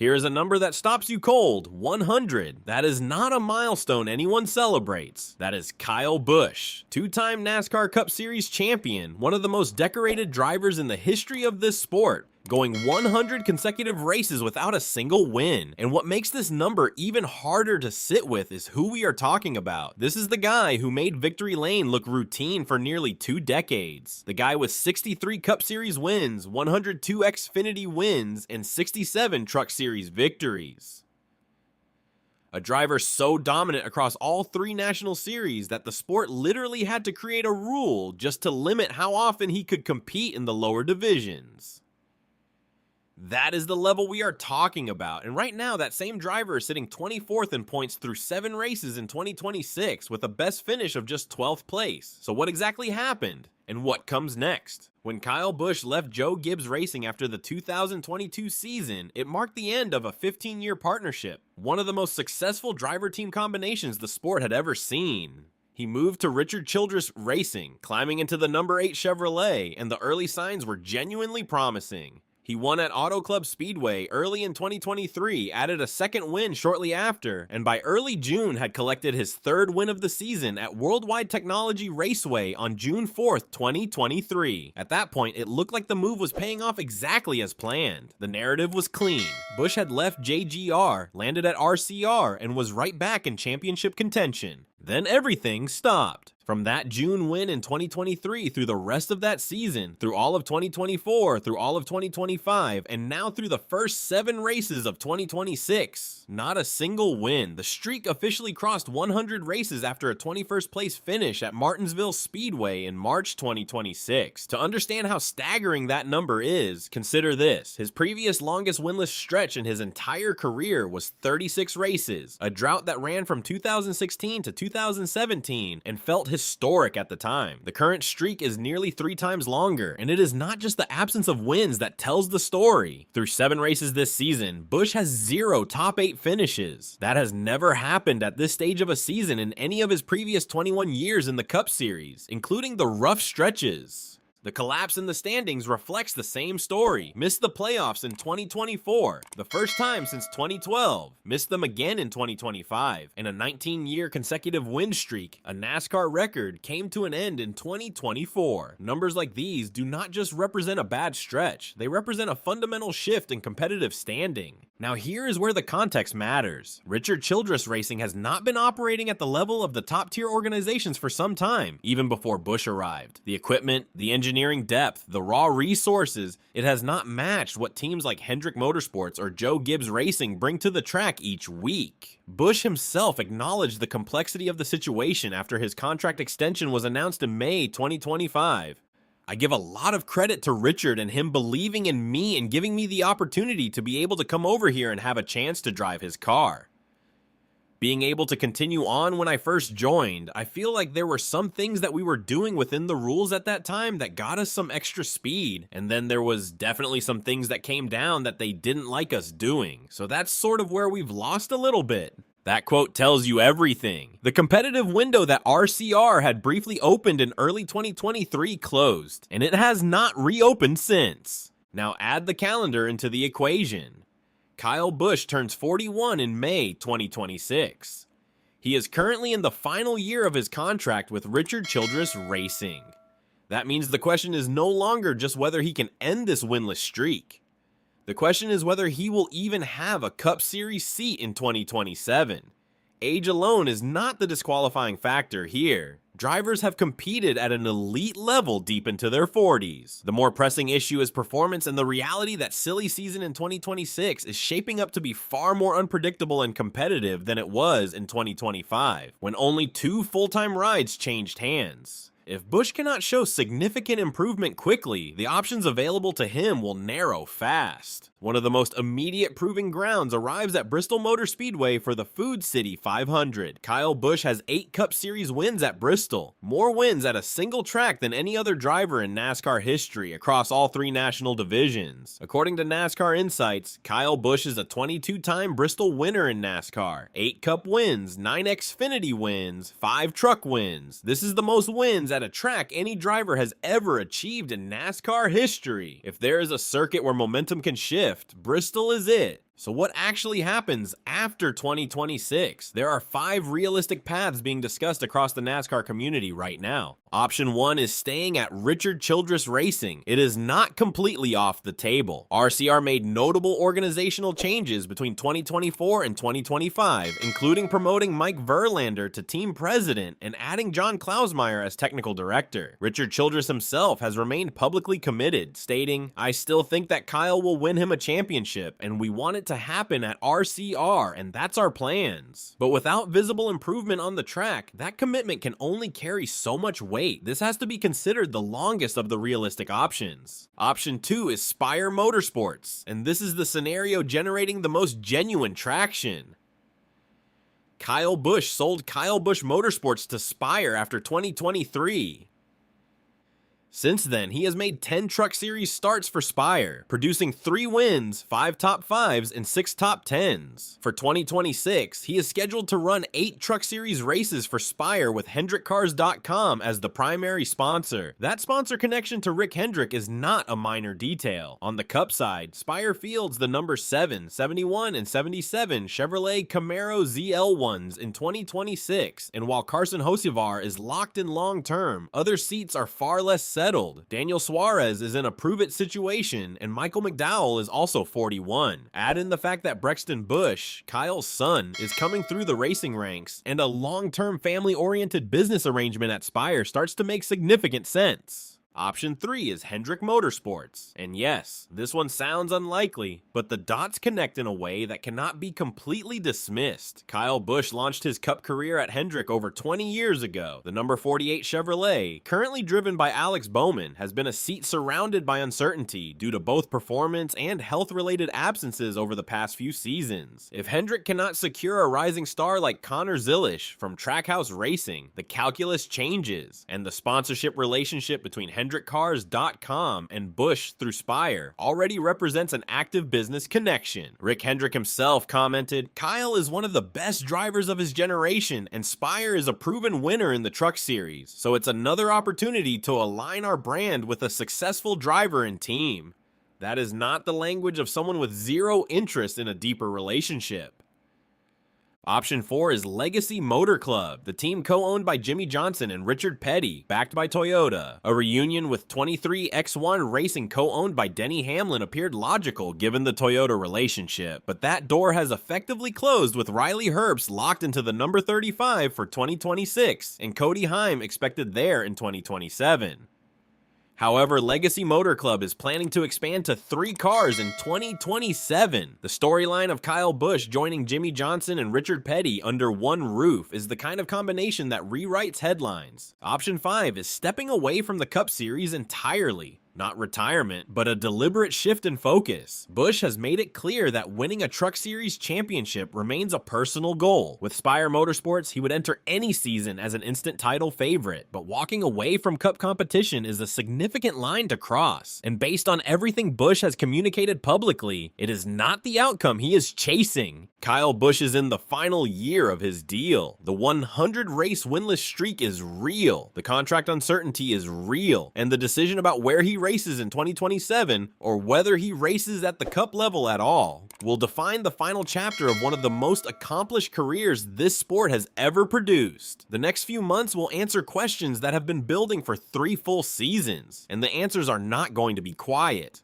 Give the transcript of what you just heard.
Here is a number that stops you cold, 100. That is not a milestone anyone celebrates. That is Kyle Busch, two-time NASCAR Cup Series champion, one of the most decorated drivers in the history of this sport, going 100 consecutive races without a single win. And what makes this number even harder to sit with is who we are talking about. This is the guy who made Victory Lane look routine for nearly 2 decades. The guy with 63 Cup Series wins, 102 Xfinity wins, and 67 Truck Series victories. A driver so dominant across all 3 national series that the sport literally had to create a rule just to limit how often he could compete in the lower divisions. That is the level we are talking about, and right now that same driver is sitting 24th in points through 7 races in 2026 with a best finish of just 12th place. So what exactly happened? And what comes next? When Kyle Busch left Joe Gibbs Racing after the 2022 season, it marked the end of a 15-year partnership, one of the most successful driver-team combinations the sport had ever seen. He moved to Richard Childress Racing, climbing into the number 8 Chevrolet, and the early signs were genuinely promising. He won at Auto Club Speedway early in 2023, added a second win shortly after, and by early June had collected his 3rd win of the season at Worldwide Technology Raceway on June 4th, 2023. At that point, it looked like the move was paying off exactly as planned. The narrative was clean. Busch had left JGR, landed at RCR, and was right back in championship contention. Then everything stopped. From that June win in 2023 through the rest of that season, through all of 2024, through all of 2025, and now through the first 7 races of 2026, not a single win. The streak officially crossed 100 races after a 21st place finish at Martinsville Speedway in March 2026. To understand how staggering that number is, consider this. His previous longest winless stretch in his entire career was 36 races, a drought that ran from 2016 to 2017 and felt historic at the time. The current streak is nearly 3 times longer, and it is not just the absence of wins that tells the story. Through 7 races this season, Busch has 0 top 8 finishes. That has never happened at this stage of a season in any of his previous 21 years in the Cup Series, including the rough stretches. The collapse in the standings reflects the same story. Missed the playoffs in 2024, the first time since 2012. Missed them again in 2025. And a 19-year consecutive win streak, a NASCAR record, came to an end in 2024. Numbers like these do not just represent a bad stretch, they represent a fundamental shift in competitive standing. Now here is where the context matters. Richard Childress Racing has not been operating at the level of the top-tier organizations for some time, even before Busch arrived. The equipment, the engineering depth, the raw resources, it has not matched what teams like Hendrick Motorsports or Joe Gibbs Racing bring to the track each week. Busch himself acknowledged the complexity of the situation after his contract extension was announced in May 2025. I give a lot of credit to Richard and him believing in me and giving me the opportunity to be able to come over here and have a chance to drive his car. Being able to continue on when I first joined, I feel like there were some things that we were doing within the rules at that time that got us some extra speed, and then there was definitely some things that came down that they didn't like us doing, so that's sort of where we've lost a little bit. That quote tells you everything. The competitive window that RCR had briefly opened in early 2023 closed, and it has not reopened since. Now add the calendar into the equation. Kyle Busch turns 41 in May 2026. He is currently in the final year of his contract with Richard Childress Racing. That means the question is no longer just whether he can end this winless streak. The question is whether he will even have a Cup Series seat in 2027. Age alone is not the disqualifying factor here. Drivers have competed at an elite level deep into their 40s. The more pressing issue is performance and the reality that silly season in 2026 is shaping up to be far more unpredictable and competitive than it was in 2025, when only 2 full-time rides changed hands. If Busch cannot show significant improvement quickly, the options available to him will narrow fast. One of the most immediate proving grounds arrives at Bristol Motor Speedway for the Food City 500. Kyle Busch has 8 Cup Series wins at Bristol, more wins at a single track than any other driver in NASCAR history across all 3 national divisions. According to NASCAR Insights, Kyle Busch is a 22-time Bristol winner in NASCAR, 8 Cup wins, 9 Xfinity wins, 5 truck wins. This is the most wins at a track any driver has ever achieved in NASCAR history. If there is a circuit where momentum can shift, Bristol is it. So what actually happens after 2026? There are 5 realistic paths being discussed across the NASCAR community right now. Option 1 is staying at Richard Childress Racing. It is not completely off the table. RCR made notable organizational changes between 2024 and 2025, including promoting Mike Verlander to team president and adding John Klausmeier as technical director. Richard Childress himself has remained publicly committed, stating, "I still think that Kyle will win him a championship, and we want it to happen at RCR, and that's our plans." But without visible improvement on the track, that commitment can only carry so much weight. This has to be considered the longest of the realistic options. Option 2 is Spire Motorsports, and this is the scenario generating the most genuine traction. Kyle Busch sold Kyle Busch Motorsports to Spire after 2023. Since then, he has made 10 Truck Series starts for Spire, producing 3 wins, 5 top 5s, and 6 top 10s. For 2026, he is scheduled to run 8 Truck Series races for Spire with HendrickCars.com as the primary sponsor. That sponsor connection to Rick Hendrick is not a minor detail. On the Cup side, Spire fields the number 7, 71, and 77 Chevrolet Camaro ZL1s in 2026, and while Carson Hocevar is locked in long term, other seats are far less settled. Daniel Suarez is in a prove-it situation, and Michael McDowell is also 41. Add in the fact that Brexton Busch, Kyle's son, is coming through the racing ranks, and a long-term family-oriented business arrangement at Spire starts to make significant sense. Option 3 is Hendrick Motorsports, and yes, this one sounds unlikely, but the dots connect in a way that cannot be completely dismissed. Kyle Busch launched his Cup career at Hendrick over 20 years ago. The number 48 Chevrolet, currently driven by Alex Bowman, has been a seat surrounded by uncertainty due to both performance and health-related absences over the past few seasons. If Hendrick cannot secure a rising star like Connor Zilisch from Trackhouse Racing, the calculus changes, and the sponsorship relationship between HendrickCars.com and Busch through Spire already represents an active business connection. Rick Hendrick himself commented, "Kyle is one of the best drivers of his generation, and Spire is a proven winner in the Truck Series, so it's another opportunity to align our brand with a successful driver and team." That is not the language of someone with zero interest in a deeper relationship. Option 4 is Legacy Motor Club, the team co-owned by Jimmy Johnson and Richard Petty, backed by Toyota. A reunion with 23 X1 Racing co-owned by Denny Hamlin appeared logical given the Toyota relationship, but that door has effectively closed with Riley Herbst locked into the number 35 for 2026, and Cody Heim expected there in 2027. However, Legacy Motor Club is planning to expand to 3 cars in 2027. The storyline of Kyle Busch joining Jimmy Johnson and Richard Petty under one roof is the kind of combination that rewrites headlines. Option 5 is stepping away from the Cup Series entirely. Not retirement, but a deliberate shift in focus. Busch has made it clear that winning a Truck Series championship remains a personal goal. With Spire Motorsports, he would enter any season as an instant title favorite, but walking away from Cup competition is a significant line to cross. And based on everything Busch has communicated publicly, it is not the outcome he is chasing. Kyle Busch is in the final year of his deal. The 100-race winless streak is real. The contract uncertainty is real. And the decision about where he races in 2027, or whether he races at the Cup level at all, will define the final chapter of one of the most accomplished careers this sport has ever produced. The next few months will answer questions that have been building for 3 full seasons, and the answers are not going to be quiet.